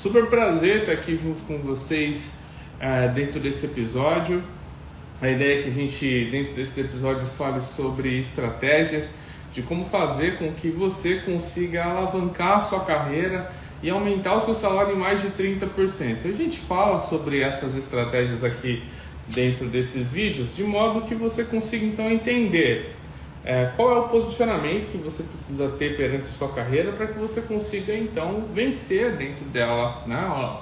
Super prazer estar aqui junto com vocês dentro desse episódio. A ideia é que a gente, dentro desses episódios, fale sobre estratégias de como fazer com que você consiga alavancar a sua carreira e aumentar o seu salário em mais de 30%. A gente fala sobre essas estratégias aqui dentro desses vídeos, de modo que você consiga então entender qual é o posicionamento que você precisa ter perante a sua carreira para que você consiga então vencer dentro dela, né?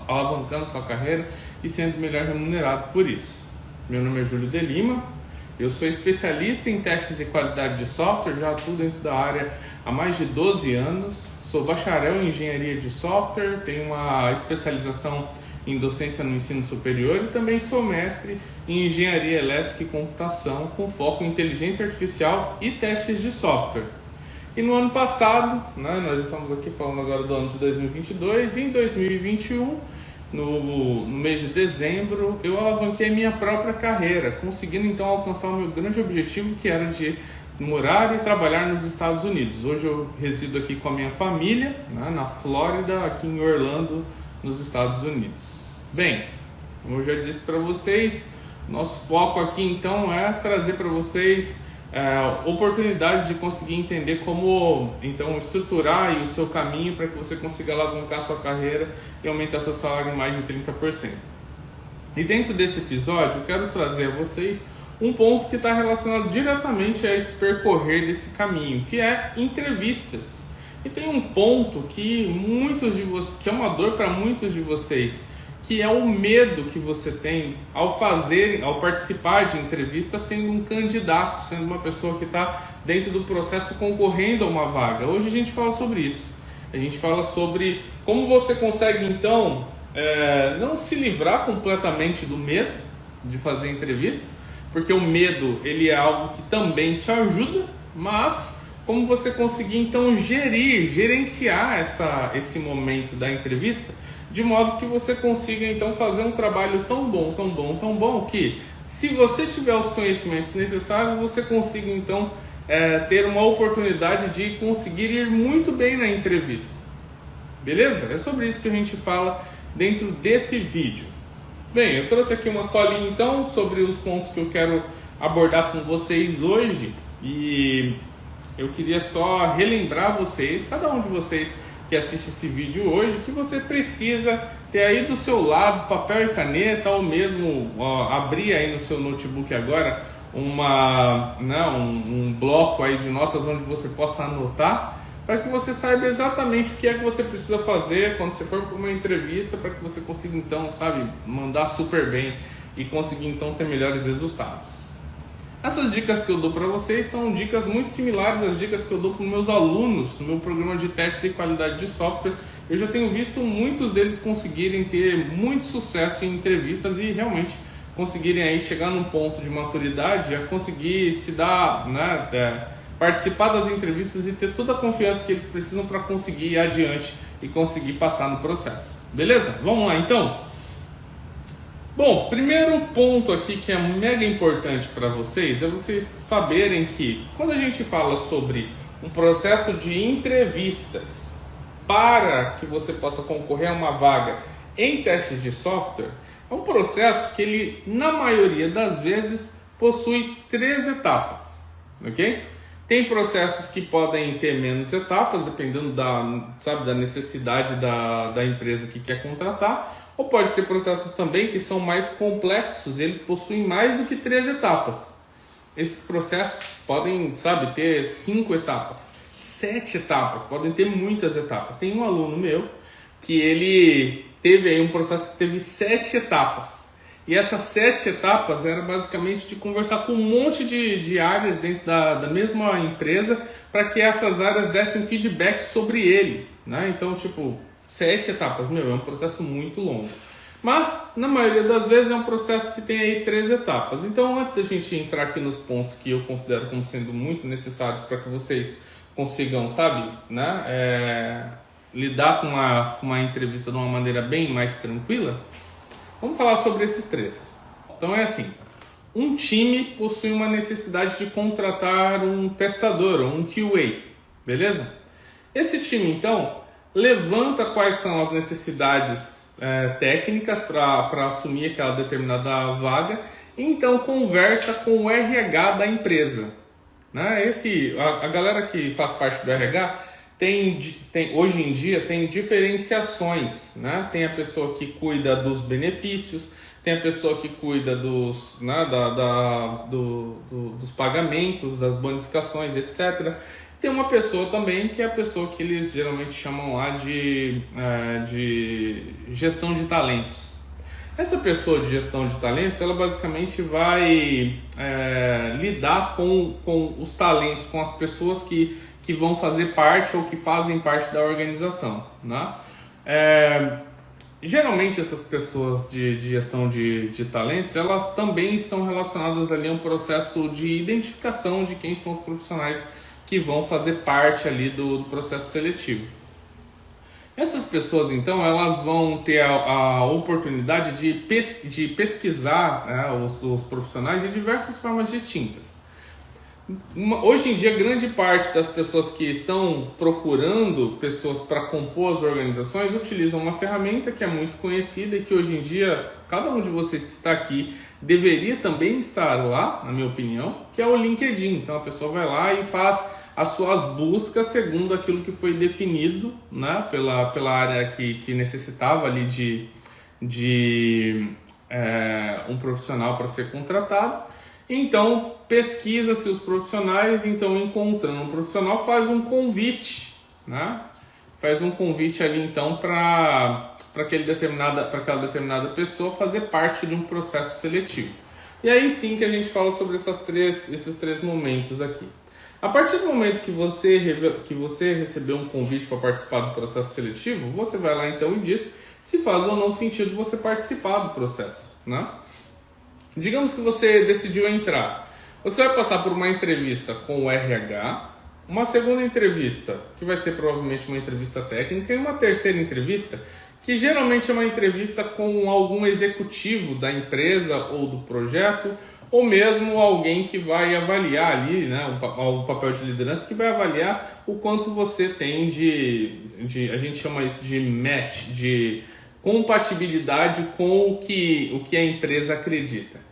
Alavancando a sua carreira e sendo melhor remunerado por isso. Meu nome é Júlio de Lima, eu sou especialista em testes de qualidade de software, já atuo dentro da área há mais de 12 anos, sou bacharel em engenharia de software, tenho uma especialização em docência no ensino superior e também sou mestre em engenharia elétrica e computação com foco em inteligência artificial e testes de software. E no ano passado, né, nós estamos aqui falando agora do ano de 2022, e em 2021, no mês de dezembro, eu alavanquei a minha própria carreira, conseguindo então alcançar o meu grande objetivo, que era de morar e trabalhar nos Estados Unidos. Hoje eu resido aqui com a minha família, né, na Flórida, aqui em Orlando, nos Estados Unidos. Bem, como eu já disse para vocês, nosso foco aqui então é trazer para vocês oportunidades de conseguir entender como então estruturar aí o seu caminho para que você consiga alavancar sua carreira e aumentar seu salário em mais de 30%. E dentro desse episódio eu quero trazer a vocês um ponto que está relacionado diretamente a esse percorrer desse caminho, que é entrevistas. E tem um ponto que que é uma dor para muitos de vocês, que é o medo que você tem ao participar de entrevista sendo um candidato, sendo uma pessoa que está dentro do processo concorrendo a uma vaga. Hoje a gente fala sobre isso. A gente fala sobre como você consegue então não se livrar completamente do medo de fazer entrevistas, porque o medo ele é algo que também te ajuda, mas como você conseguir então gerenciar esse momento da entrevista, de modo que você consiga então fazer um trabalho tão bom que, se você tiver os conhecimentos necessários, você consiga então ter uma oportunidade de conseguir ir muito bem na entrevista. Beleza? É sobre isso que a gente fala dentro desse vídeo. Bem, eu trouxe aqui uma colinha então sobre os pontos que eu quero abordar com vocês hoje, e eu queria só relembrar vocês, cada um de vocês que assiste esse vídeo hoje, que você precisa ter aí do seu lado papel e caneta, ou mesmo abrir aí no seu notebook agora um bloco aí de notas onde você possa anotar, para que você saiba exatamente o que é que você precisa fazer quando você for para uma entrevista, para que você consiga então, mandar super bem e conseguir então ter melhores resultados. Essas dicas que eu dou para vocês são dicas muito similares às dicas que eu dou para os meus alunos no meu programa de testes de qualidade de software. Eu já tenho visto muitos deles conseguirem ter muito sucesso em entrevistas e realmente conseguirem aí chegar num ponto de maturidade a conseguir se dar, participar das entrevistas e ter toda a confiança que eles precisam para conseguir ir adiante e conseguir passar no processo. Beleza? Vamos lá então? Bom, primeiro ponto aqui que é mega importante para vocês é vocês saberem que quando a gente fala sobre um processo de entrevistas para que você possa concorrer a uma vaga em testes de software, é um processo que ele, na maioria das vezes, possui 3 etapas, ok? Tem processos que podem ter menos etapas, dependendo da necessidade da empresa que quer contratar, ou pode ter processos também que são mais complexos, eles possuem mais do que 3 etapas. Esses processos podem, ter 5 etapas, 7 etapas, podem ter muitas etapas. Tem um aluno meu que ele teve aí um processo que teve 7 etapas. E essas 7 etapas eram basicamente de conversar com um monte de áreas dentro da mesma empresa para que essas áreas dessem feedback sobre ele, né? Então, 7 etapas, é um processo muito longo. Mas, na maioria das vezes, é um processo que tem aí 3 etapas. Então, antes da gente entrar aqui nos pontos que eu considero como sendo muito necessários para que vocês consigam, lidar com uma entrevista de uma maneira bem mais tranquila, vamos falar sobre esses 3. Então, é assim, um time possui uma necessidade de contratar um testador, ou um QA, beleza? Esse time, então, levanta quais são as necessidades técnicas para assumir aquela determinada vaga, e então conversa com o RH da empresa. Né? A galera que faz parte do RH hoje em dia tem diferenciações. Né? Tem a pessoa que cuida dos benefícios, tem a pessoa que cuida dos pagamentos, das bonificações, etc. Tem uma pessoa também que é a pessoa que eles geralmente chamam lá de gestão de talentos. Essa pessoa de gestão de talentos, ela basicamente vai lidar com os talentos, com as pessoas que vão fazer parte ou que fazem parte da organização. Né? Geralmente essas pessoas de gestão de talentos, elas também estão relacionadas ali a um processo de identificação de quem são os profissionais que vão fazer parte ali do processo seletivo. Essas pessoas, então, elas vão ter a oportunidade de pesquisar, né, os profissionais de diversas formas distintas. Hoje em dia, grande parte das pessoas que estão procurando pessoas para compor as organizações utilizam uma ferramenta que é muito conhecida e que hoje em dia, cada um de vocês que está aqui deveria também estar lá, na minha opinião, que é o LinkedIn. Então, a pessoa vai lá e faz as suas buscas segundo aquilo que foi definido, né, pela área que necessitava ali de um profissional para ser contratado. Então, pesquisa-se os profissionais, então encontrando um profissional, faz um convite, né? Faz um convite ali então para aquela determinada pessoa fazer parte de um processo seletivo. E aí sim que a gente fala sobre esses três momentos aqui. A partir do momento que você recebeu um convite para participar do processo seletivo, você vai lá então e diz se faz ou não sentido você participar do processo, né? Digamos que você decidiu entrar. Você vai passar por uma entrevista com o RH, uma segunda entrevista, que vai ser provavelmente uma entrevista técnica, e uma terceira entrevista, que geralmente é uma entrevista com algum executivo da empresa ou do projeto, ou mesmo alguém que vai avaliar ali, né, o papel de liderança, que vai avaliar o quanto você tem a gente chama isso de match, de compatibilidade com o que a empresa acredita.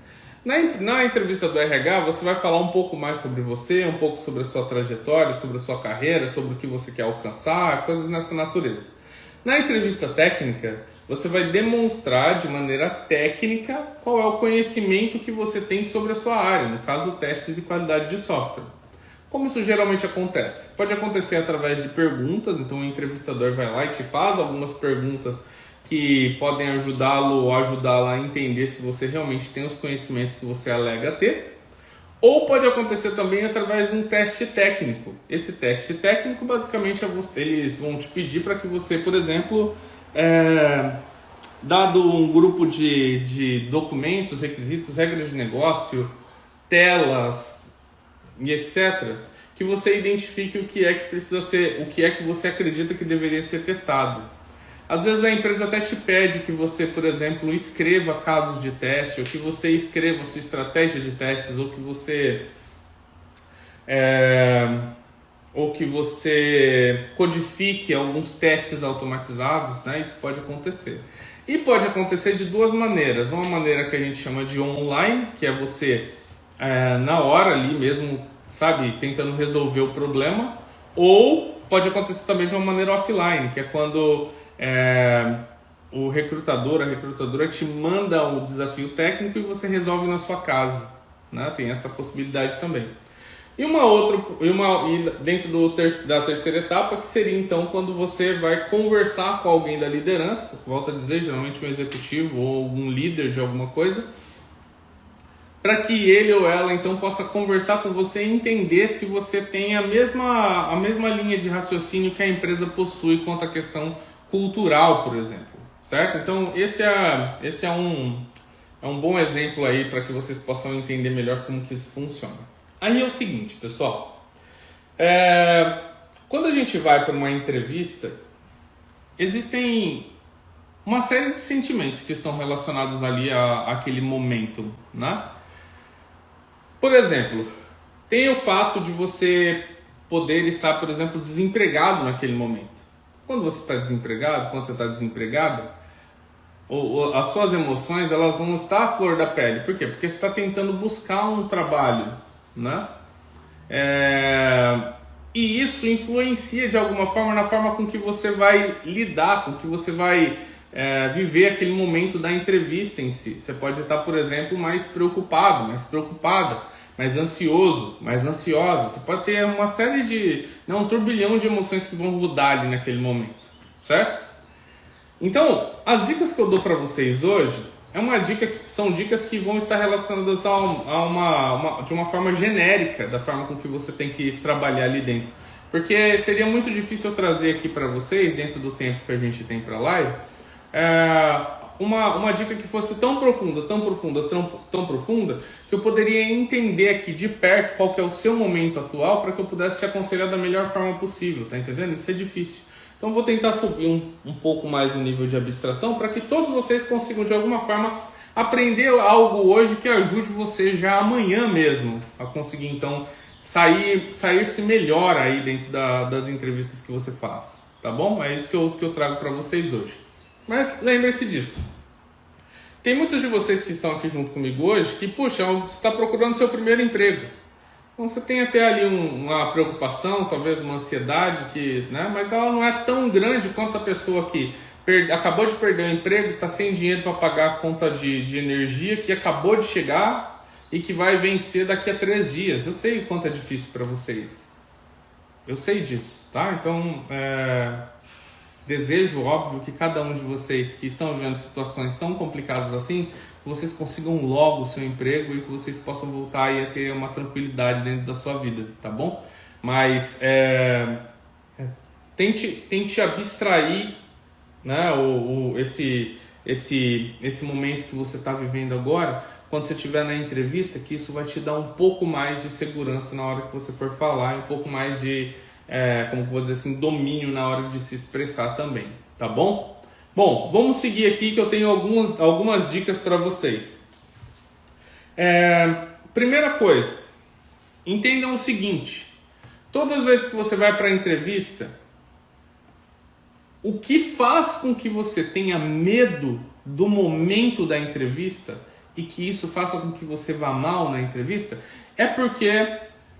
Na entrevista do RH, você vai falar um pouco mais sobre você, um pouco sobre a sua trajetória, sobre a sua carreira, sobre o que você quer alcançar, coisas nessa natureza. Na entrevista técnica, você vai demonstrar de maneira técnica qual é o conhecimento que você tem sobre a sua área, no caso, testes de qualidade de software. Como isso geralmente acontece? Pode acontecer através de perguntas, então o entrevistador vai lá e te faz algumas perguntas que podem ajudá-lo ou ajudá-la a entender se você realmente tem os conhecimentos que você alega ter. Ou pode acontecer também através de um teste técnico. Esse teste técnico, basicamente, eles vão te pedir para que você, por exemplo, dado um grupo de documentos, requisitos, regras de negócio, telas e etc., que você identifique o que é que precisa ser, o que é que você acredita que deveria ser testado. Às vezes a empresa até te pede que você, por exemplo, escreva casos de teste, ou que você escreva sua estratégia de testes, ou que você codifique alguns testes automatizados, né? Isso pode acontecer. E pode acontecer de duas maneiras. Uma maneira que a gente chama de online, que é você na hora ali mesmo, sabe, tentando resolver o problema. Ou pode acontecer também de uma maneira offline, que é quando o recrutador, a recrutadora te manda um desafio técnico e você resolve na sua casa, né? Tem essa possibilidade também. E dentro da terceira etapa, que seria então quando você vai conversar com alguém da liderança, volto a dizer, geralmente um executivo ou um líder de alguma coisa, para que ele ou ela então possa conversar com você e entender se você tem a mesma linha de raciocínio que a empresa possui quanto à questão cultural, por exemplo, certo? Então esse é um bom exemplo aí para que vocês possam entender melhor como que isso funciona. Aí é o seguinte, pessoal, quando a gente vai para uma entrevista, existem uma série de sentimentos que estão relacionados ali àquele momento, né? Por exemplo, tem o fato de você poder estar, por exemplo, desempregado naquele momento. Quando você está desempregado, quando você está desempregada, as suas emoções elas vão estar à flor da pele. Por quê? Porque você está tentando buscar um trabalho, né? E isso influencia de alguma forma na forma com que você vai lidar, com que você vai viver aquele momento da entrevista em si. Você pode estar, por exemplo, mais preocupado, mais preocupada, mais ansioso, mais ansiosa. Você pode ter uma série de, um turbilhão de emoções que vão mudar ali naquele momento, certo? Então, as dicas que eu dou para vocês hoje são dicas que vão estar relacionadas de uma forma genérica, da forma com que você tem que trabalhar ali dentro. Porque seria muito difícil eu trazer aqui para vocês, dentro do tempo que a gente tem para live, uma dica que fosse tão profunda, que eu poderia entender aqui de perto qual que é o seu momento atual para que eu pudesse te aconselhar da melhor forma possível, tá entendendo? Isso é difícil. Então vou tentar subir um pouco mais o nível de abstração para que todos vocês consigam de alguma forma aprender algo hoje que ajude você já amanhã mesmo a conseguir então sair-se melhor aí dentro das entrevistas que você faz, tá bom? É isso que eu trago para vocês hoje. Mas lembre-se disso. Tem muitos de vocês que estão aqui junto comigo hoje que, puxa, você está procurando seu primeiro emprego. Então você tem até ali uma preocupação, talvez uma ansiedade, mas ela não é tão grande quanto a pessoa que acabou de perder o emprego, está sem dinheiro para pagar a conta de energia, que acabou de chegar e que vai vencer daqui a 3 dias. Eu sei o quanto é difícil para vocês. Eu sei disso, tá? Então, desejo, óbvio, que cada um de vocês que estão vivendo situações tão complicadas assim, que vocês consigam logo o seu emprego e que vocês possam voltar aí a ter uma tranquilidade dentro da sua vida, tá bom? Mas tente abstrair, né, esse momento que você está vivendo agora, quando você estiver na entrevista, que isso vai te dar um pouco mais de segurança na hora que você for falar, um pouco mais de como vou dizer assim, domínio na hora de se expressar também, tá bom? Bom, vamos seguir aqui que eu tenho algumas dicas para vocês. Primeira coisa, entendam o seguinte: todas as vezes que você vai para a entrevista, o que faz com que você tenha medo do momento da entrevista e que isso faça com que você vá mal na entrevista é porque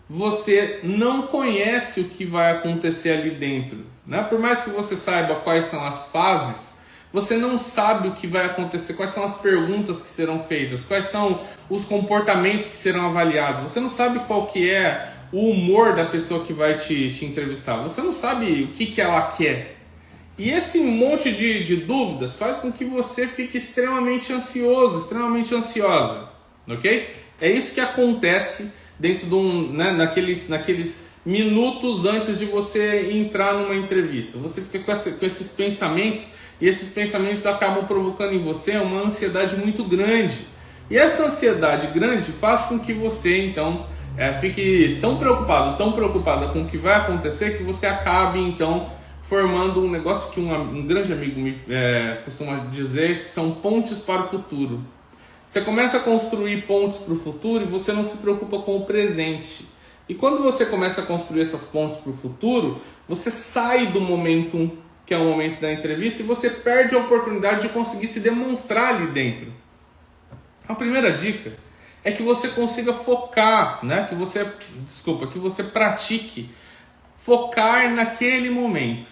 você não conhece o que vai acontecer ali dentro, né? Por mais que você saiba quais são as fases, você não sabe o que vai acontecer, quais são as perguntas que serão feitas, quais são os comportamentos que serão avaliados. Você não sabe qual que é o humor da pessoa que vai te entrevistar. Você não sabe o que ela quer. E esse monte de dúvidas faz com que você fique extremamente ansioso, extremamente ansiosa, ok? É isso que acontece dentro de naqueles minutos antes de você entrar numa entrevista. Você fica com esses pensamentos e esses pensamentos acabam provocando em você uma ansiedade muito grande. E essa ansiedade grande faz com que você, então, fique tão preocupada com o que vai acontecer que você acabe, então, formando um negócio que um grande amigo me costuma dizer, que são pontes para o futuro. Você começa a construir pontes para o futuro e você não se preocupa com o presente. E quando você começa a construir essas pontes para o futuro, você sai do momento que é o momento da entrevista, e você perde a oportunidade de conseguir se demonstrar ali dentro. A primeira dica é que você consiga focar, né? que você pratique focar naquele momento.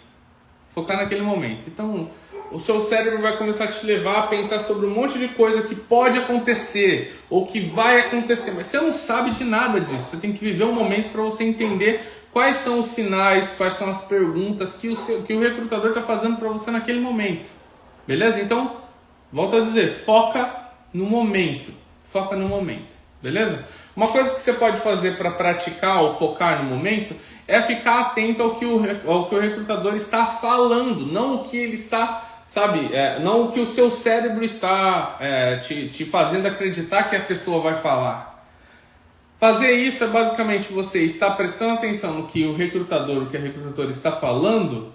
Focar naquele momento. Então, o seu cérebro vai começar a te levar a pensar sobre um monte de coisa que pode acontecer ou que vai acontecer, mas você não sabe de nada disso. Você tem que viver um momento para você entender quais são os sinais, quais são as perguntas que o recrutador está fazendo para você naquele momento. Beleza? Então, volto a dizer, foca no momento. Foca no momento. Beleza? Uma coisa que você pode fazer para praticar ou focar no momento é ficar atento ao que o recrutador está falando, não o que ele está... não o que o seu cérebro está te fazendo acreditar que a pessoa vai falar. Fazer isso é basicamente você estar prestando atenção no que o recrutador, que a recrutadora está falando,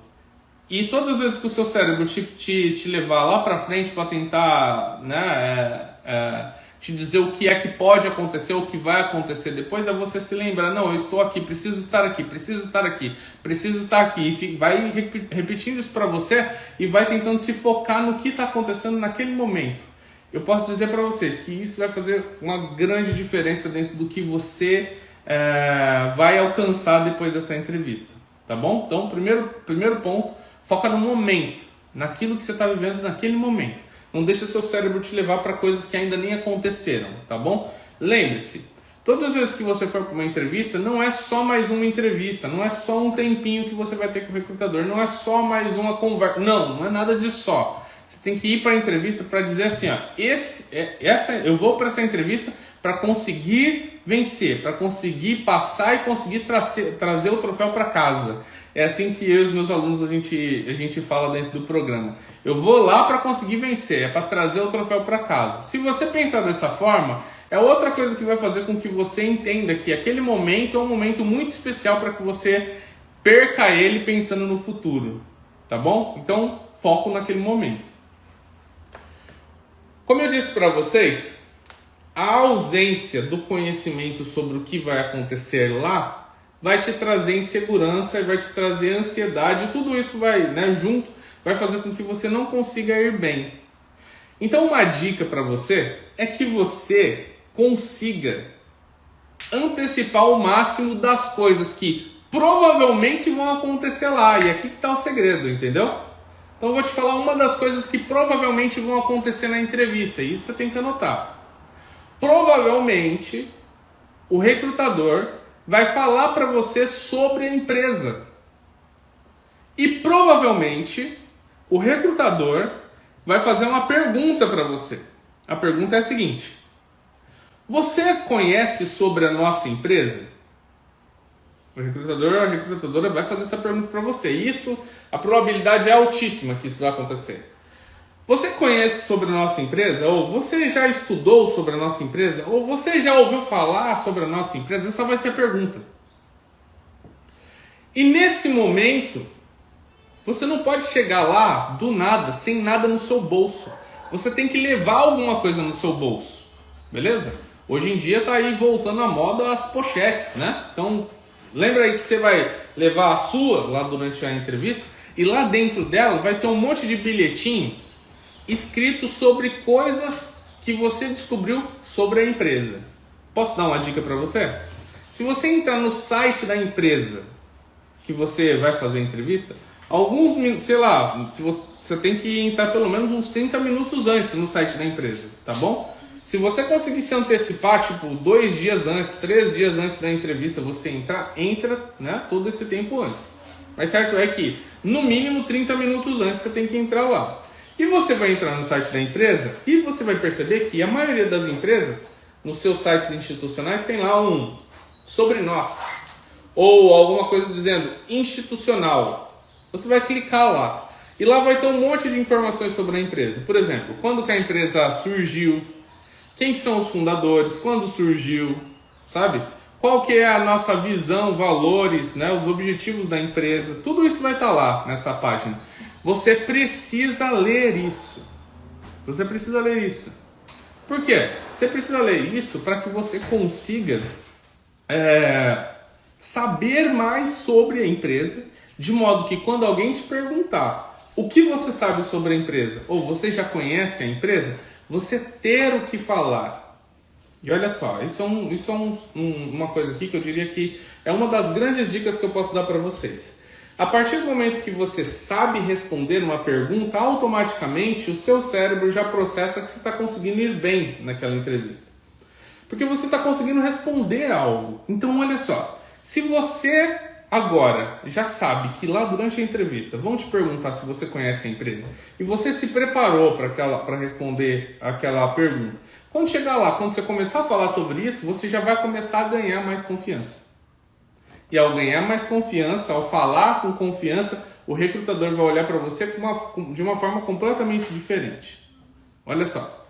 e todas as vezes que o seu cérebro te levar lá para frente para tentar te dizer o que é que pode acontecer, o que vai acontecer depois, é você se lembrar, não, eu estou aqui, preciso estar aqui, preciso estar aqui, preciso estar aqui. E vai repetindo isso para você e vai tentando se focar no que está acontecendo naquele momento. Eu posso dizer para vocês que isso vai fazer uma grande diferença dentro do que você vai alcançar depois dessa entrevista, tá bom? Então, primeiro ponto, foca no momento, naquilo que você está vivendo naquele momento. Não deixa seu cérebro te levar para coisas que ainda nem aconteceram, tá bom? Lembre-se, todas as vezes que você for para uma entrevista, não é só mais uma entrevista, não é só um tempinho que você vai ter com o recrutador, não é só mais uma conversa, não é nada disso só. Você tem que ir para a entrevista para dizer assim, ó, eu vou para essa entrevista para conseguir vencer, para conseguir passar e conseguir trazer o troféu para casa. É assim que eu e os meus alunos a gente fala dentro do programa. Eu vou lá para conseguir vencer, é para trazer o troféu para casa. Se você pensar dessa forma, é outra coisa que vai fazer com que você entenda que aquele momento é um momento muito especial para que você perca ele pensando no futuro, tá bom? Então, foco naquele momento. Como eu disse para vocês, a ausência do conhecimento sobre o que vai acontecer lá vai te trazer insegurança e vai te trazer ansiedade. Tudo isso vai, junto, vai fazer com que você não consiga ir bem. Então, uma dica para você é que você consiga antecipar o máximo das coisas que provavelmente vão acontecer lá. E aqui que está o segredo, entendeu? Então, eu vou te falar uma das coisas que provavelmente vão acontecer na entrevista. E isso você tem que anotar. Provavelmente, o recrutador vai falar para você sobre a empresa. E provavelmente, o recrutador vai fazer uma pergunta para você. A pergunta é a seguinte: você conhece sobre a nossa empresa? O recrutador ou a recrutadora vai fazer essa pergunta para você. Isso, a probabilidade é altíssima que isso vai acontecer. Você conhece sobre a nossa empresa? Ou você já estudou sobre a nossa empresa? Ou você já ouviu falar sobre a nossa empresa? Essa vai ser a pergunta. E nesse momento, você não pode chegar lá do nada, sem nada no seu bolso. Você tem que levar alguma coisa no seu bolso. Beleza? Hoje em dia está aí voltando à moda as pochetes, né? Então, lembra aí que você vai levar a sua lá durante a entrevista e lá dentro dela vai ter um monte de bilhetinho escrito sobre coisas que você descobriu sobre a empresa. Posso dar uma dica para você? Se você entrar no site da empresa que você vai fazer a entrevista, alguns minutos, sei lá, se você tem que entrar pelo menos uns 30 minutos antes no site da empresa, tá bom? Se você conseguir se antecipar, tipo 2 dias antes, 3 dias antes da entrevista, você entra, né, todo esse tempo antes. Mas certo é que, no mínimo 30 minutos antes, você tem que entrar lá. E você vai entrar no site da empresa e você vai perceber que a maioria das empresas, nos seus sites institucionais, tem lá um sobre nós. Ou alguma coisa dizendo institucional. Você vai clicar lá. E lá vai ter um monte de informações sobre a empresa. Por exemplo, quando que a empresa surgiu, quem que são os fundadores, quando surgiu, sabe? Qual que é a nossa visão, valores, né, os objetivos da empresa. Tudo isso vai estar lá nessa página. Você precisa ler isso. Você precisa ler isso. Por quê? Você precisa ler isso para que você consiga saber mais sobre a empresa, de modo que quando alguém te perguntar o que você sabe sobre a empresa, ou você já conhece a empresa, você ter o que falar. E olha só, isso é uma coisa aqui que eu diria que é uma das grandes dicas que eu posso dar para vocês. A partir do momento que você sabe responder uma pergunta, automaticamente o seu cérebro já processa que você está conseguindo ir bem naquela entrevista. Porque você está conseguindo responder algo. Então, olha só, se você agora já sabe que lá durante a entrevista vão te perguntar se você conhece a empresa e você se preparou para responder aquela pergunta, quando chegar lá, quando você começar a falar sobre isso, você já vai começar a ganhar mais confiança. E ao ganhar mais confiança, ao falar com confiança, o recrutador vai olhar para você de uma forma completamente diferente. Olha só.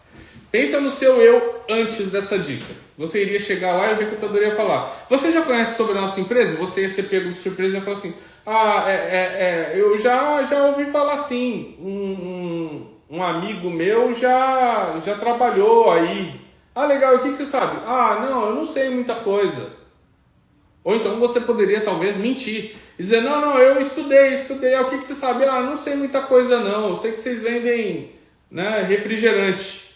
Pensa no seu eu antes dessa dica. Você iria chegar lá e o recrutador ia falar: você já conhece sobre a nossa empresa? Você ia ser pego de surpresa e ia falar assim: eu já ouvi falar assim. Um amigo meu já trabalhou aí. Ah, legal, o que você sabe? Ah, não, eu não sei muita coisa. Ou então você poderia talvez mentir e dizer, não, eu estudei, ah, o que você sabe? Ah, não sei muita coisa não, eu sei que vocês vendem, né, refrigerante.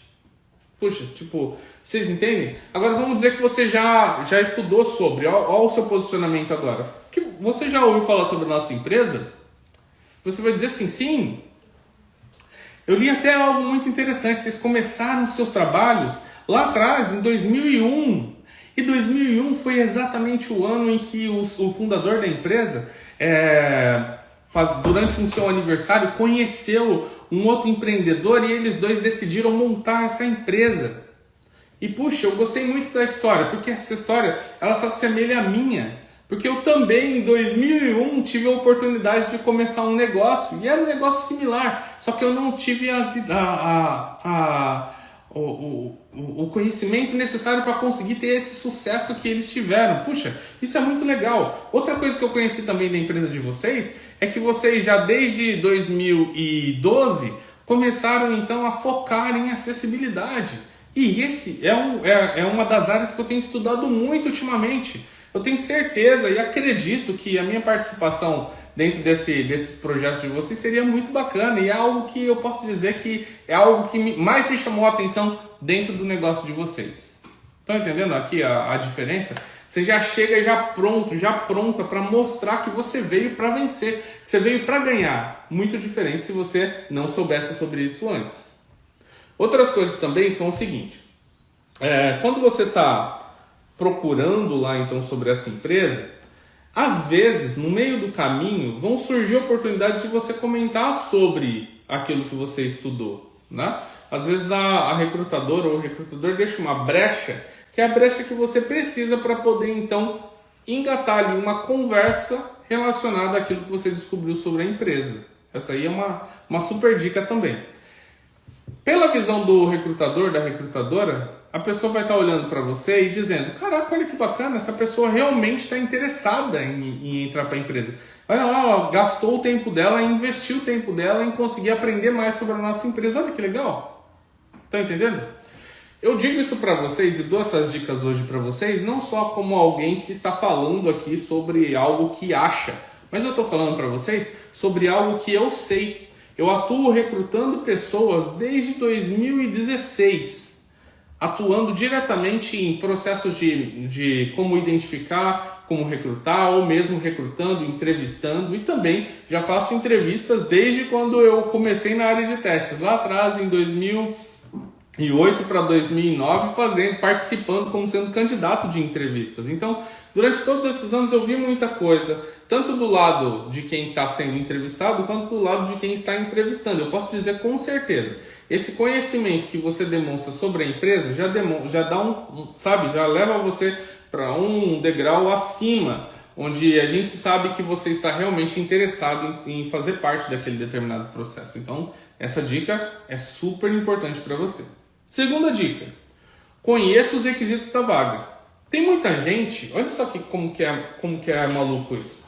Puxa, tipo, vocês entendem? Agora vamos dizer que você já estudou sobre, olha o seu posicionamento agora. Que você já ouviu falar sobre a nossa empresa? Você vai dizer assim, sim. Eu li até algo muito interessante, vocês começaram os seus trabalhos lá atrás, em 2001. E 2001 foi exatamente o ano em que o fundador da empresa, durante o seu aniversário, conheceu um outro empreendedor e eles dois decidiram montar essa empresa. E puxa, eu gostei muito da história, porque essa história ela se assemelha à minha. Porque eu também, em 2001, tive a oportunidade de começar um negócio, e era um negócio similar, só que eu não tive o conhecimento necessário para conseguir ter esse sucesso que eles tiveram. Puxa, isso é muito legal. Outra coisa que eu conheci também da empresa de vocês é que vocês já desde 2012 começaram então a focar em acessibilidade. E esse é uma das áreas que eu tenho estudado muito ultimamente. Eu tenho certeza e acredito que a minha participação dentro desses projetos de vocês seria muito bacana e é algo que eu posso dizer que é algo que mais me chamou a atenção dentro do negócio de vocês. Estão entendendo aqui a diferença? Você já chega já pronta para mostrar que você veio para vencer, que você veio para ganhar. Muito diferente se você não soubesse sobre isso antes. Outras coisas também são o seguinte, quando você está procurando lá então sobre essa empresa, às vezes no meio do caminho vão surgir oportunidades de você comentar sobre aquilo que você estudou, né? Às vezes a recrutadora ou o recrutador deixa uma brecha, que é a brecha que você precisa para poder então engatar ali uma conversa relacionada àquilo que você descobriu sobre a empresa. Essa aí é uma super dica também. Pela visão do recrutador, da recrutadora, a pessoa vai estar olhando para você e dizendo, caraca, olha que bacana, essa pessoa realmente está interessada em entrar para a empresa. Olha lá, ela gastou o tempo dela, investiu o tempo dela em conseguir aprender mais sobre a nossa empresa. Olha que legal. Estão entendendo? Eu digo isso para vocês e dou essas dicas hoje para vocês, não só como alguém que está falando aqui sobre algo que acha, mas eu estou falando para vocês sobre algo que eu sei. Eu atuo recrutando pessoas desde 2016, atuando diretamente em processos de como identificar, como recrutar, ou mesmo recrutando, entrevistando, e também já faço entrevistas desde quando eu comecei na área de testes, lá atrás em 2008 para 2009, participando como sendo candidato de entrevistas. Então, durante todos esses anos eu vi muita coisa, tanto do lado de quem está sendo entrevistado, quanto do lado de quem está entrevistando. Eu posso dizer com certeza, esse conhecimento que você demonstra sobre a empresa já leva você para um degrau acima, onde a gente sabe que você está realmente interessado em fazer parte daquele determinado processo. Então, essa dica é super importante para você. Segunda dica, conheça os requisitos da vaga. Tem muita gente, olha só como que é maluco isso.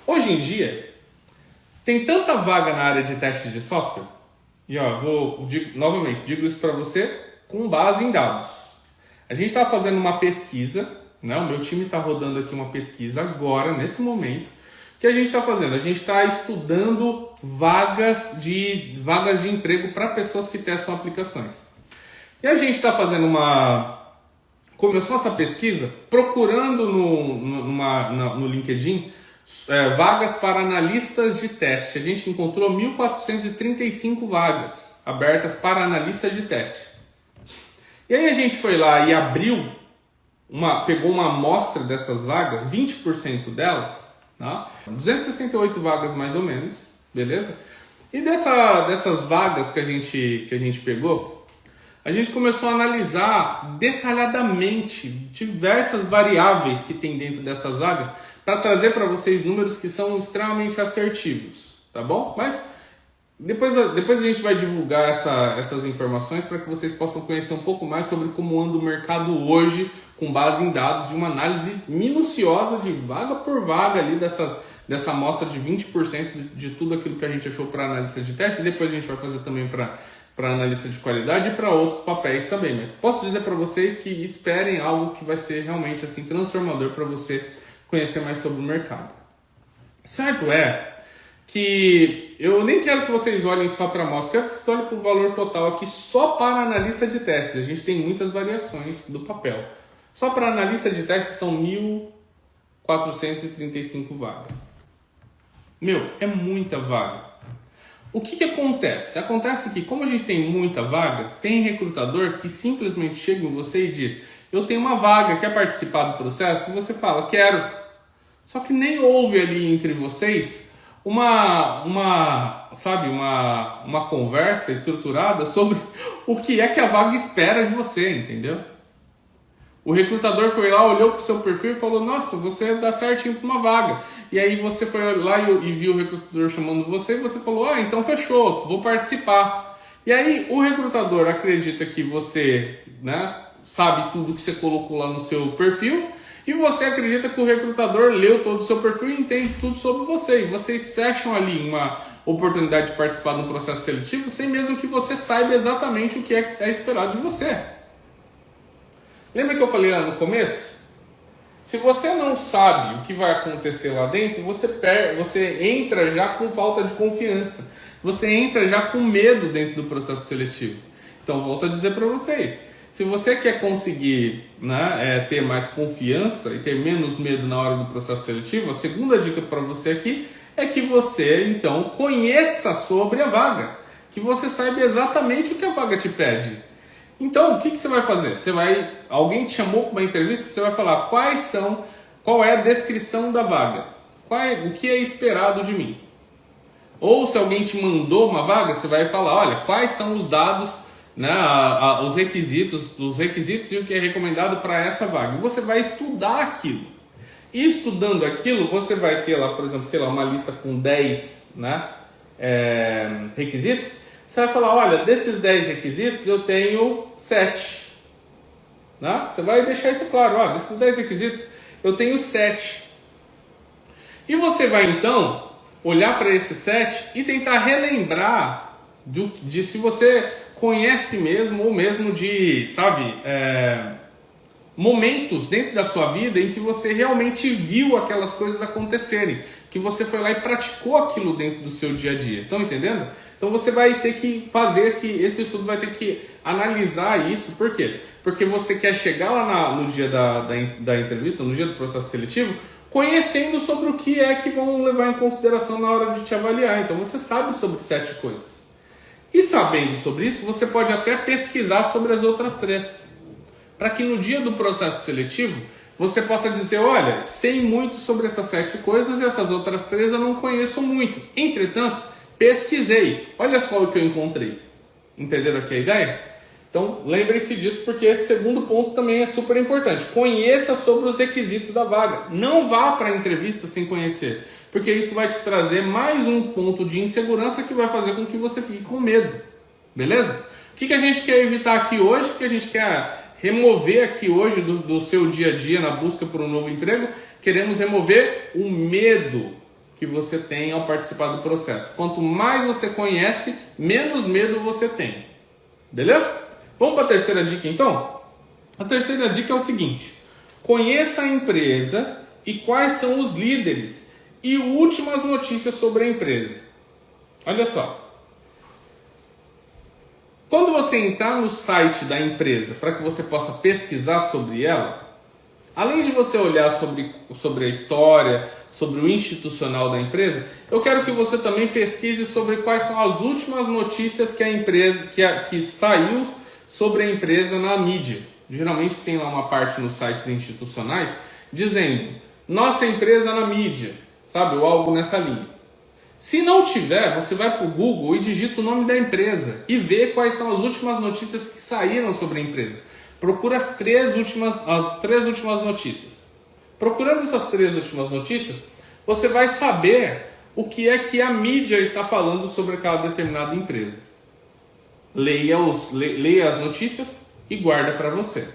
Hoje em dia, tem tanta vaga na área de teste de software, e novamente, digo isso para você com base em dados. A gente está fazendo uma pesquisa, né? O meu time está rodando aqui uma pesquisa agora, nesse momento, que a gente está fazendo? A gente está estudando vagas de emprego para pessoas que testam aplicações. E a gente está fazendo começou essa pesquisa procurando no LinkedIn vagas para analistas de teste. A gente encontrou 1.435 vagas abertas para analistas de teste. E aí a gente foi lá e pegou uma amostra dessas vagas, 20% delas, tá? 268 vagas mais ou menos, beleza? E dessas vagas que a gente pegou, a gente começou a analisar detalhadamente diversas variáveis que tem dentro dessas vagas para trazer para vocês números que são extremamente assertivos, tá bom? Mas depois a gente vai divulgar essas informações para que vocês possam conhecer um pouco mais sobre como anda o mercado hoje, com base em dados de uma análise minuciosa de vaga por vaga ali dessa amostra de 20% de tudo aquilo que a gente achou para análise de teste. E depois a gente vai fazer também para para analista de qualidade e para outros papéis também. Mas posso dizer para vocês que esperem algo que vai ser realmente assim transformador para você conhecer mais sobre o mercado. Certo que eu nem quero que vocês olhem só para a amostra, quero que vocês olhem para o valor total aqui só para analista de testes. A gente tem muitas variações do papel. Só para analista de testes são 1.435 vagas. É muita vaga. O que acontece? Acontece que, como a gente tem muita vaga, tem recrutador que simplesmente chega em você e diz: eu tenho uma vaga, quer participar do processo? E você fala: quero. Só que nem houve ali entre vocês uma conversa estruturada sobre o que é que a vaga espera de você, entendeu? O recrutador foi lá, olhou para o seu perfil e falou: nossa, você dá certinho para uma vaga. E aí você foi lá e viu o recrutador chamando você e você falou: ah, então fechou, vou participar. E aí o recrutador acredita que você, sabe tudo que você colocou lá no seu perfil, e você acredita que o recrutador leu todo o seu perfil e entende tudo sobre você. E vocês fecham ali uma oportunidade de participar de um processo seletivo sem mesmo que você saiba exatamente o que é esperado de você. Lembra que eu falei lá no começo? Se você não sabe o que vai acontecer lá dentro, você entra já com falta de confiança. Você entra já com medo dentro do processo seletivo. Então, volto a dizer para vocês. Se você quer conseguir ter mais confiança e ter menos medo na hora do processo seletivo, a segunda dica para você aqui é que você, então, conheça sobre a vaga. Que você saiba exatamente o que a vaga te pede. Então, o que você vai fazer? Alguém te chamou para uma entrevista, você vai falar qual é a descrição da vaga, o que é esperado de mim. Ou se alguém te mandou uma vaga, você vai falar: olha, quais são os dados, os requisitos e o que é recomendado para essa vaga. E você vai estudar aquilo. E estudando aquilo, você vai ter lá, por exemplo, uma lista com 10 requisitos. Você vai falar: olha, desses 10 requisitos eu tenho 7. Você vai deixar isso claro: desses 10 requisitos eu tenho 7. E você vai então olhar para esses 7 e tentar relembrar de se você conhece mesmo, ou mesmo de, momentos dentro da sua vida em que você realmente viu aquelas coisas acontecerem, que você foi lá e praticou aquilo dentro do seu dia a dia. Estão entendendo? Então você vai ter que fazer esse estudo, vai ter que analisar isso. Por quê? Porque você quer chegar lá no dia da entrevista, no dia do processo seletivo, conhecendo sobre o que é que vão levar em consideração na hora de te avaliar. Então você sabe sobre 7 coisas. E sabendo sobre isso, você pode até pesquisar sobre as outras 3. Para que no dia do processo seletivo, você possa dizer: olha, sei muito sobre essas 7 coisas e essas outras 3 eu não conheço muito. Entretanto, pesquisei. Olha só o que eu encontrei. Entenderam aqui a ideia? Então, lembrem-se disso, porque esse segundo ponto também é super importante. Conheça sobre os requisitos da vaga. Não vá para a entrevista sem conhecer, porque isso vai te trazer mais um ponto de insegurança que vai fazer com que você fique com medo. Beleza? O que a gente quer evitar aqui hoje? O que a gente quer remover aqui hoje do seu dia a dia na busca por um novo emprego? Queremos remover o medo que você tem ao participar do processo. Quanto mais você conhece, menos medo você tem. Beleza? Vamos para a terceira dica então? A terceira dica é o seguinte: conheça a empresa e quais são os líderes e últimas notícias sobre a empresa. Olha só. Quando você entrar no site da empresa para que você possa pesquisar sobre ela, além de você olhar sobre a história, sobre o institucional da empresa, eu quero que você também pesquise sobre quais são as últimas notícias que a empresa que saiu sobre a empresa na mídia. Geralmente tem lá uma parte nos sites institucionais dizendo: nossa empresa na mídia, ou algo nessa linha. Se não tiver, você vai para o Google e digita o nome da empresa e vê quais são as últimas notícias que saíram sobre a empresa. Procura as 3 últimas notícias. Procurando essas 3 últimas notícias, você vai saber o que é que a mídia está falando sobre aquela determinada empresa. Leia as notícias e guarda para você.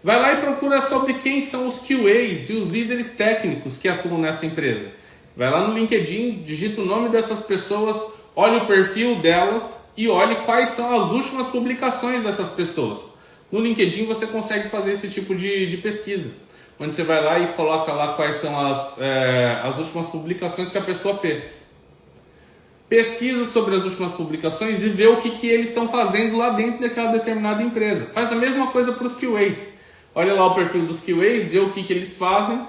Vai lá e procura sobre quem são os QAs e os líderes técnicos que atuam nessa empresa. Vai lá no LinkedIn, digita o nome dessas pessoas, olha o perfil delas e olhe quais são as últimas publicações dessas pessoas. No LinkedIn você consegue fazer esse tipo de pesquisa, onde você vai lá e coloca lá quais são as últimas publicações que a pessoa fez. Pesquisa sobre as últimas publicações e vê o que eles estão fazendo lá dentro daquela determinada empresa. Faz a mesma coisa para os QAs. Olha lá o perfil dos QAs, vê o que eles fazem,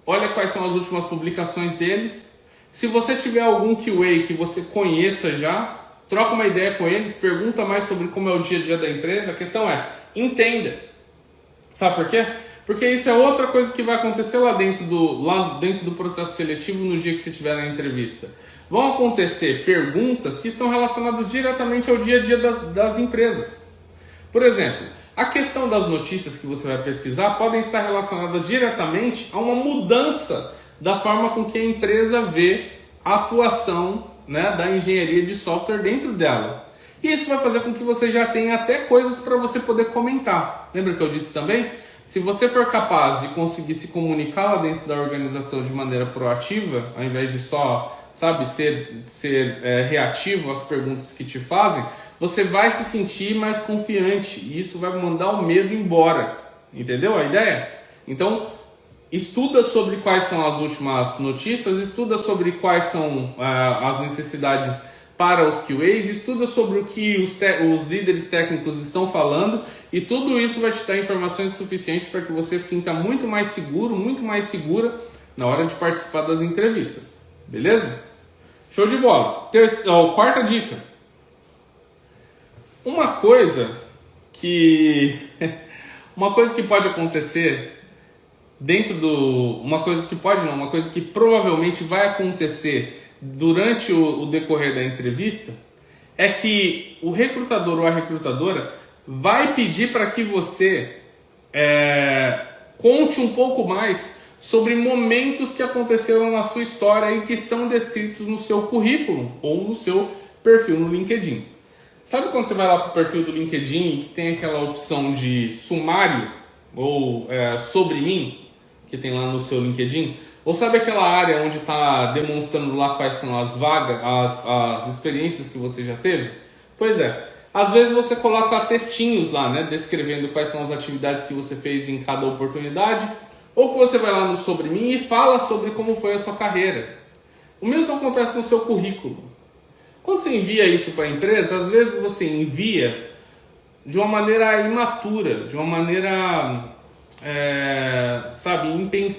olha quais são as últimas publicações deles. Se você tiver algum QA que você conheça já, troca uma ideia com eles, pergunta mais sobre como é o dia a dia da empresa. A questão é, entenda. Sabe por quê? Porque isso é outra coisa que vai acontecer lá dentro do processo seletivo no dia que você estiver na entrevista. Vão acontecer perguntas que estão relacionadas diretamente ao dia a dia das empresas. Por exemplo, a questão das notícias que você vai pesquisar podem estar relacionadas diretamente a uma mudança da forma com que a empresa vê a atuação, né, da engenharia de software dentro dela. E isso vai fazer com que você já tenha até coisas para você poder comentar. Lembra que eu disse também? Se você for capaz de conseguir se comunicar lá dentro da organização de maneira proativa, ao invés de só, ser reativo às perguntas que te fazem, você vai se sentir mais confiante e isso vai mandar o medo embora. Entendeu a ideia? Então, estuda sobre quais são as últimas notícias, estuda sobre quais são as necessidades para os QAs, estuda sobre o que os líderes técnicos estão falando e tudo isso vai te dar informações suficientes para que você se sinta muito mais seguro, muito mais segura na hora de participar das entrevistas. Beleza? Show de bola. Quarta dica. Uma coisa que pode acontecer uma coisa que provavelmente vai acontecer durante o decorrer da entrevista é que o recrutador ou a recrutadora vai pedir para que você conte um pouco mais sobre momentos que aconteceram na sua história e que estão descritos no seu currículo ou no seu perfil no LinkedIn. Sabe quando você vai lá para o perfil do LinkedIn e que tem aquela opção de sumário ou sobre mim, que tem lá no seu LinkedIn? Ou sabe aquela área onde está demonstrando lá quais são as vagas, as experiências que você já teve? Pois é, às vezes você coloca textinhos lá, né, descrevendo quais são as atividades que você fez em cada oportunidade, ou que você vai lá no Sobre Mim e fala sobre como foi a sua carreira. O mesmo acontece no seu currículo. Quando você envia isso para a empresa, às vezes você envia de uma maneira imatura, de uma maneira,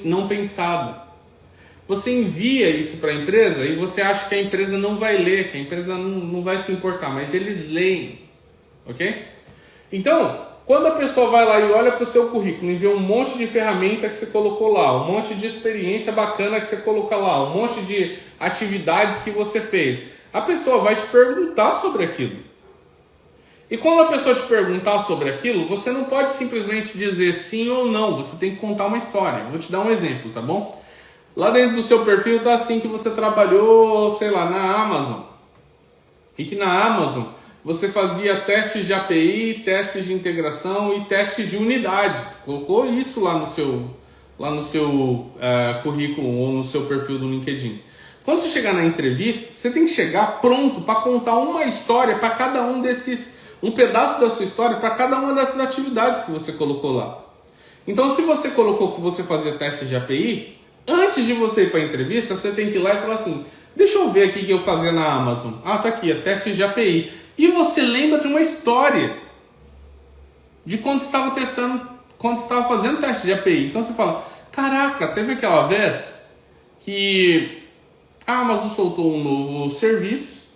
não pensada. Você envia isso para a empresa e você acha que a empresa não vai ler, que a empresa não vai se importar, mas eles leem, ok? Então, quando a pessoa vai lá e olha para o seu currículo e vê um monte de ferramenta que você colocou lá, um monte de experiência bacana que você colocou lá, um monte de atividades que você fez, a pessoa vai te perguntar sobre aquilo. E quando a pessoa te perguntar sobre aquilo, você não pode simplesmente dizer sim ou não, você tem que contar uma história. Vou te dar um exemplo, tá bom? Lá dentro do seu perfil tá assim que você trabalhou, na Amazon. E que na Amazon você fazia testes de API, testes de integração e testes de unidade. Colocou isso lá no seu currículo ou no seu perfil do LinkedIn. Quando você chegar na entrevista, você tem que chegar pronto para contar uma história para cada um pedaço da sua história para cada uma dessas atividades que você colocou lá. Então, se você colocou que você fazia testes de API, antes de você ir para a entrevista, você tem que ir lá e falar assim, deixa eu ver aqui o que eu fazia na Amazon. Ah, tá aqui, testes de API. E você lembra de uma história de quando você estava quando você estava fazendo teste de API. Então você fala, caraca, teve aquela vez que a Amazon soltou um novo serviço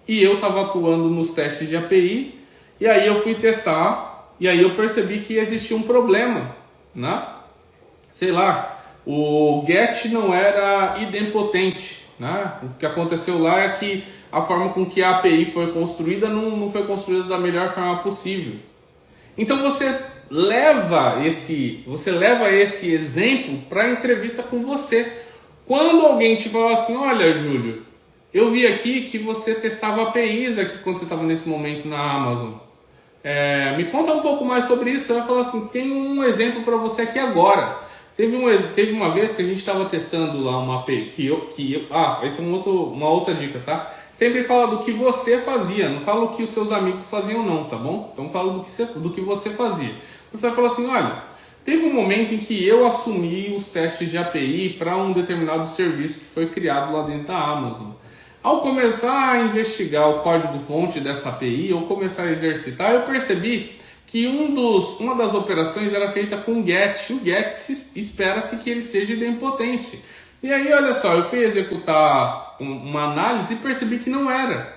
e eu estava atuando nos testes de API e aí eu fui testar e aí eu percebi que existia um problema, né? O GET não era idempotente, né? O que aconteceu lá é que a forma com que a API foi construída não foi construída da melhor forma possível. Então você leva esse exemplo para a entrevista com você. Quando alguém te falar assim, olha, Júlio, eu vi aqui que você testava APIs aqui quando você estava nesse momento na Amazon. Me conta um pouco mais sobre isso. Você vai falar assim, tem um exemplo para você aqui agora. Teve uma vez que a gente estava testando lá uma API essa é uma outra dica, tá? sempre fala do que você fazia, não fala o que os seus amigos faziam não, tá bom? Então fala do que você fazia. Você vai falar assim, olha, teve um momento em que eu assumi os testes de API para um determinado serviço que foi criado lá dentro da Amazon. Ao começar a investigar o código-fonte dessa API, ou começar a exercitar, eu percebi que uma das operações era feita com GET. O GET espera-se que ele seja idempotente. E aí, olha só, eu fui executar uma análise e percebi que não era.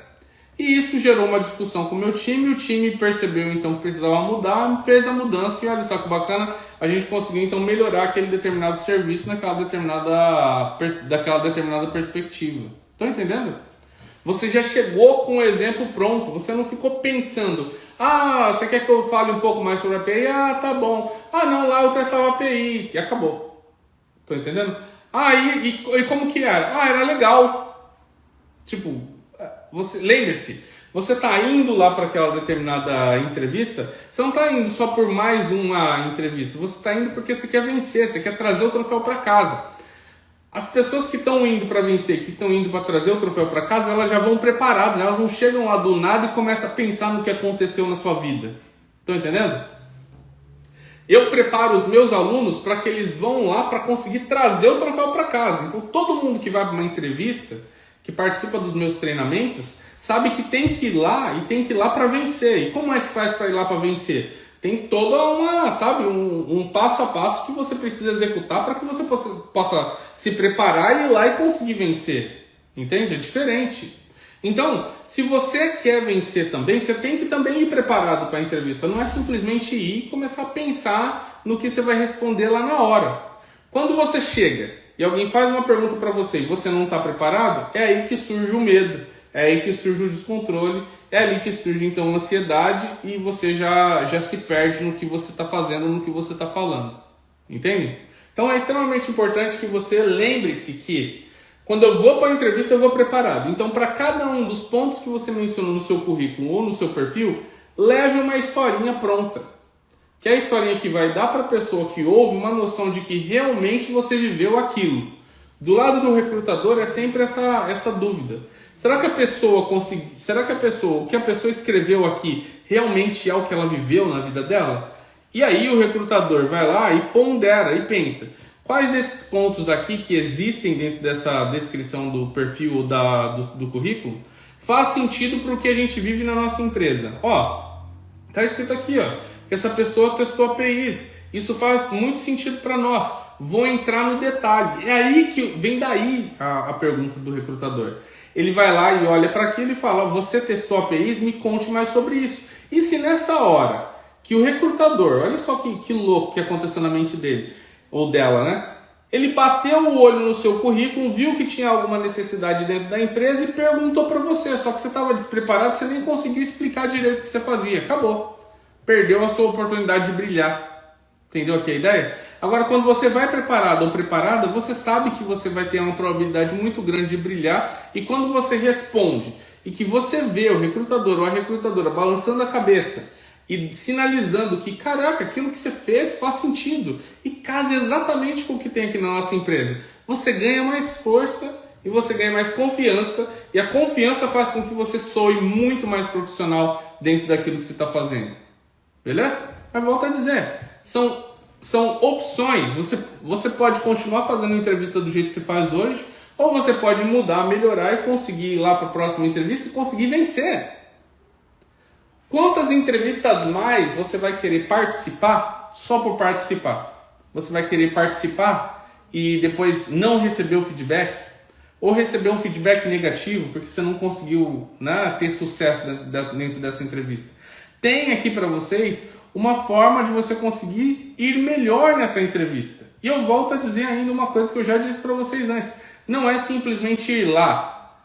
E isso gerou uma discussão com o meu time, o time percebeu então que precisava mudar, fez a mudança e olha só que bacana, a gente conseguiu então melhorar aquele determinado serviço daquela determinada perspectiva. Estão entendendo? Você já chegou com o exemplo pronto, você não ficou pensando, você quer que eu fale um pouco mais sobre a API? Tá bom. Não, lá eu testava a API e acabou. Estão entendendo? E como que era? Era legal. Tipo, lembre-se, você está indo lá para aquela determinada entrevista, você não está indo só por mais uma entrevista, você está indo porque você quer vencer, você quer trazer o troféu para casa. As pessoas que estão indo para vencer, que estão indo para trazer o troféu para casa, elas já vão preparadas, elas não chegam lá do nada e começam a pensar no que aconteceu na sua vida. Estão entendendo? Eu preparo os meus alunos para que eles vão lá para conseguir trazer o troféu para casa. Então todo mundo que vai para uma entrevista, que participa dos meus treinamentos, sabe que tem que ir lá e tem que ir lá para vencer. E como é que faz para ir lá para vencer? Tem toda um passo a passo que você precisa executar para que você possa se preparar e ir lá e conseguir vencer. Entende? É diferente. Então, se você quer vencer também, você tem que também ir preparado para a entrevista. Não é simplesmente ir e começar a pensar no que você vai responder lá na hora. Quando você chega e alguém faz uma pergunta para você e você não está preparado, é aí que surge o medo, é aí que surge o descontrole, é ali que surge então a ansiedade e você já se perde no que você está fazendo, no que você está falando. Entende? Então é extremamente importante que você lembre-se que quando eu vou para a entrevista eu vou preparado. Então para cada um dos pontos que você mencionou no seu currículo ou no seu perfil, leve uma historinha pronta. Que é a historinha que vai dar para a pessoa que ouve uma noção de que realmente você viveu aquilo. Do lado do recrutador é sempre essa dúvida. Será que o que a pessoa escreveu aqui realmente é o que ela viveu na vida dela? E aí o recrutador vai lá e pondera e pensa, quais desses pontos aqui que existem dentro dessa descrição do perfil ou do currículo faz sentido para o que a gente vive na nossa empresa? Tá escrito aqui, que essa pessoa testou APIs. Isso faz muito sentido para nós. Vou entrar no detalhe. É aí que vem daí a pergunta do recrutador. Ele vai lá e olha para aquilo e fala, você testou APIs? Me conte mais sobre isso. E se nessa hora que o recrutador, olha só que louco que aconteceu na mente dele, ou dela, né? Ele bateu o olho no seu currículo, viu que tinha alguma necessidade dentro da empresa e perguntou para você, só que você estava despreparado, você nem conseguiu explicar direito o que você fazia. Acabou. Perdeu a sua oportunidade de brilhar. Entendeu aqui a ideia? Agora, quando você vai preparado ou preparada, você sabe que você vai ter uma probabilidade muito grande de brilhar e quando você responde e que você vê o recrutador ou a recrutadora balançando a cabeça e sinalizando que, caraca, aquilo que você fez faz sentido e casa exatamente com o que tem aqui na nossa empresa, você ganha mais força e você ganha mais confiança e a confiança faz com que você soe muito mais profissional dentro daquilo que você está fazendo. Beleza? Mas volto a dizer, são opções. Você pode continuar fazendo a entrevista do jeito que você faz hoje, ou você pode mudar, melhorar e conseguir ir lá para a próxima entrevista e conseguir vencer. Quantas entrevistas mais você vai querer participar só por participar? Você vai querer participar e depois não receber o feedback? Ou receber um feedback negativo porque você não conseguiu, né, ter sucesso dentro dessa entrevista? Tem aqui para vocês uma forma de você conseguir ir melhor nessa entrevista. E eu volto a dizer ainda uma coisa que eu já disse para vocês antes. Não é simplesmente ir lá.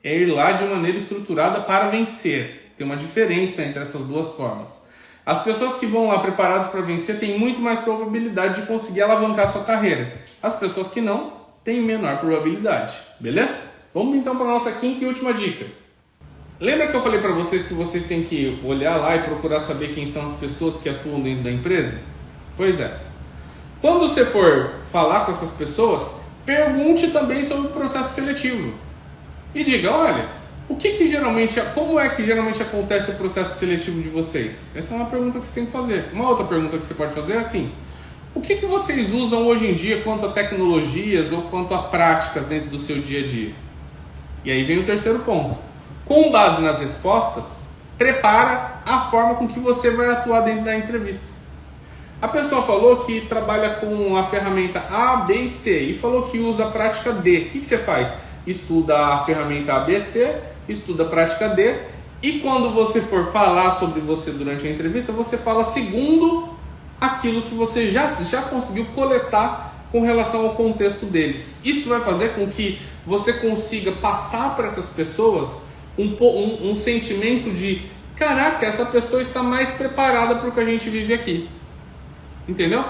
É ir lá de maneira estruturada para vencer. Tem uma diferença entre essas duas formas. As pessoas que vão lá preparadas para vencer têm muito mais probabilidade de conseguir alavancar sua carreira. As pessoas que não têm menor probabilidade. Beleza? Vamos então para a nossa quinta e última dica. Lembra que eu falei para vocês que vocês têm que olhar lá e procurar saber quem são as pessoas que atuam dentro da empresa? Pois é. Quando você for falar com essas pessoas, pergunte também sobre o processo seletivo. E diga, olha, Como é que geralmente acontece o processo seletivo de vocês? Essa é uma pergunta que você tem que fazer. Uma outra pergunta que você pode fazer é assim: o que vocês usam hoje em dia quanto a tecnologias ou quanto a práticas dentro do seu dia a dia? E aí vem o terceiro ponto. Com base nas respostas, prepara a forma com que você vai atuar dentro da entrevista. A pessoa falou que trabalha com a ferramenta A, B e C e falou que usa a prática D. O que você faz? Estuda a ferramenta A, B, C, estuda a prática D, e quando você for falar sobre você durante a entrevista, você fala segundo aquilo que você já conseguiu coletar com relação ao contexto deles. Isso vai fazer com que você consiga passar para essas pessoas um sentimento de: caraca, essa pessoa está mais preparada para o que a gente vive aqui. Entendeu?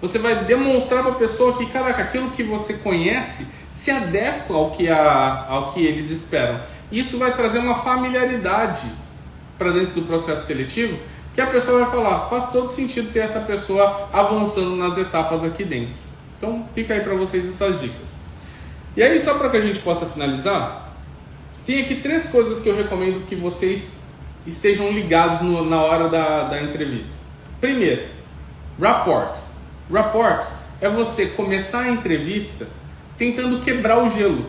Você vai demonstrar para a pessoa que, caraca, aquilo que você conhece se adequa ao que eles esperam. Isso vai trazer uma familiaridade para dentro do processo seletivo, que a pessoa vai falar: faz todo sentido ter essa pessoa avançando nas etapas aqui dentro. Então fica aí para vocês essas dicas. E aí, só para que a gente possa finalizar, tem aqui 3 coisas que eu recomendo que vocês estejam ligados na hora da entrevista. Primeiro, rapport. Rapport é você começar a entrevista tentando quebrar o gelo.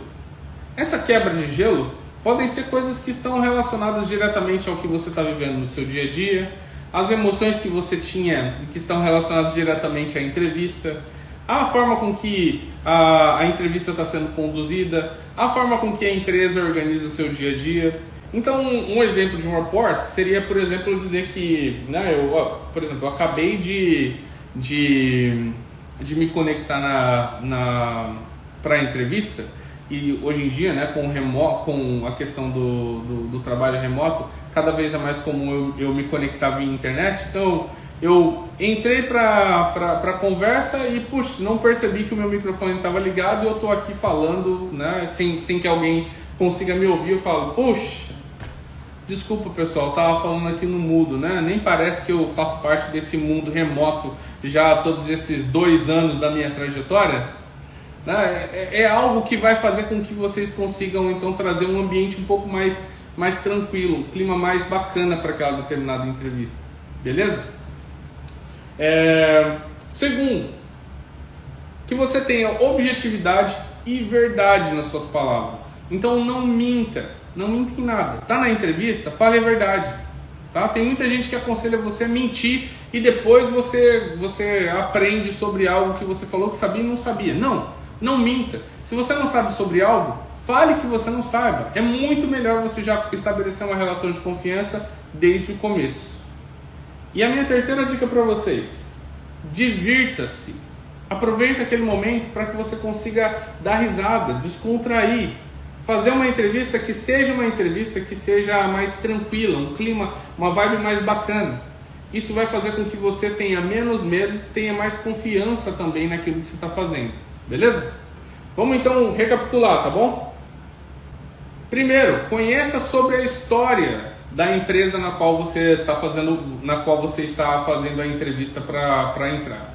Essa quebra de gelo podem ser coisas que estão relacionadas diretamente ao que você está vivendo no seu dia a dia, as emoções que você tinha e que estão relacionadas diretamente à entrevista, a forma com que a entrevista está sendo conduzida, a forma com que a empresa organiza o seu dia a dia. Então, um exemplo de um rapport seria, por exemplo, dizer que, né, eu acabei de me conectar para a entrevista, e hoje em dia, né, com a questão do trabalho remoto, cada vez é mais comum eu me conectar via internet. Então, eu entrei para a conversa e, puxa, não percebi que o meu microfone estava ligado e eu estou aqui falando, né, sem que alguém consiga me ouvir. Eu falo: puxa, desculpa pessoal, estava falando aqui no mudo, né? Nem parece que eu faço parte desse mundo remoto já há todos esses 2 anos da minha trajetória. Né? É algo que vai fazer com que vocês consigam então trazer um ambiente um pouco mais tranquilo, um clima mais bacana para aquela determinada entrevista. Beleza? Segundo, que você tenha objetividade e verdade nas suas palavras. Então não minta em nada. Tá na entrevista? Fale a verdade. Tá? Tem muita gente que aconselha você a mentir e depois você aprende sobre algo que você falou que sabia e não sabia. Não minta. Se você não sabe sobre algo, fale que você não saiba. É muito melhor você já estabelecer uma relação de confiança desde o começo. E a minha terceira dica para vocês: divirta-se. Aproveite aquele momento para que você consiga dar risada, descontrair. Fazer uma entrevista que seja mais tranquila, um clima, uma vibe mais bacana. Isso vai fazer com que você tenha menos medo, tenha mais confiança também naquilo que você está fazendo. Beleza? Vamos então recapitular, tá bom? Primeiro, conheça sobre a história da empresa na qual você está fazendo a entrevista para entrar.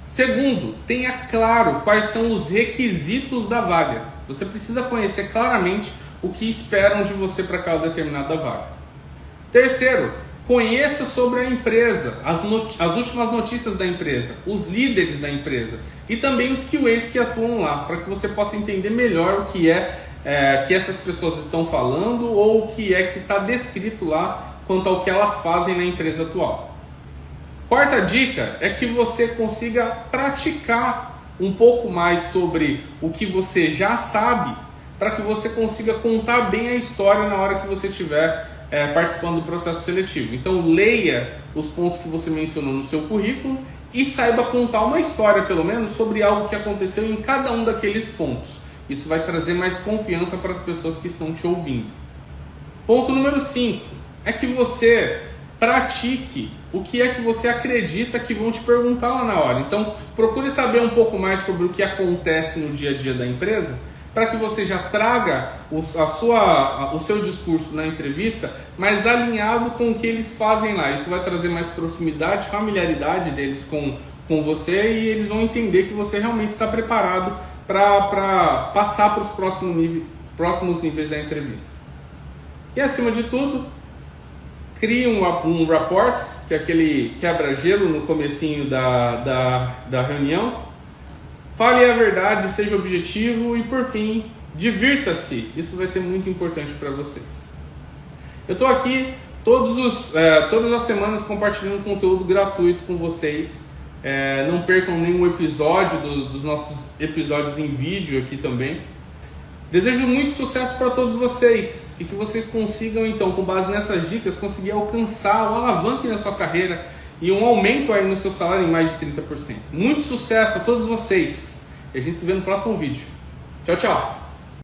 Segundo, tenha claro quais são os requisitos da vaga. Você precisa conhecer claramente o que esperam de você para aquela determinada vaga. Terceiro, conheça sobre a empresa, as últimas notícias da empresa, os líderes da empresa e também os QAs que atuam lá, para que você possa entender melhor o que que essas pessoas estão falando ou o que é que está descrito lá quanto ao que elas fazem na empresa atual. Quarta dica é que você consiga praticar um pouco mais sobre o que você já sabe, para que você consiga contar bem a história na hora que você estiver participando do processo seletivo. Então leia os pontos que você mencionou no seu currículo e saiba contar uma história, pelo menos, sobre algo que aconteceu em cada um daqueles pontos. Isso vai trazer mais confiança para as pessoas que estão te ouvindo. Ponto número 5 é que você pratique o que é que você acredita que vão te perguntar lá na hora. Então, procure saber um pouco mais sobre o que acontece no dia a dia da empresa, para que você já traga o seu discurso na entrevista mais alinhado com o que eles fazem lá. Isso vai trazer mais proximidade, familiaridade deles com você, e eles vão entender que você realmente está preparado para passar para os próximos próximos níveis da entrevista. E acima de tudo, crie um rapport, que é aquele quebra-gelo no comecinho da reunião. Fale a verdade, seja objetivo e, por fim, divirta-se. Isso vai ser muito importante para vocês. Eu estou aqui todas as semanas compartilhando conteúdo gratuito com vocês. Não percam nenhum episódio dos nossos episódios em vídeo aqui também. Desejo muito sucesso para todos vocês e que vocês consigam, então, com base nessas dicas, conseguir alcançar um alavanque na sua carreira e um aumento aí no seu salário em mais de 30%. Muito sucesso a todos vocês e a gente se vê no próximo vídeo. Tchau, tchau!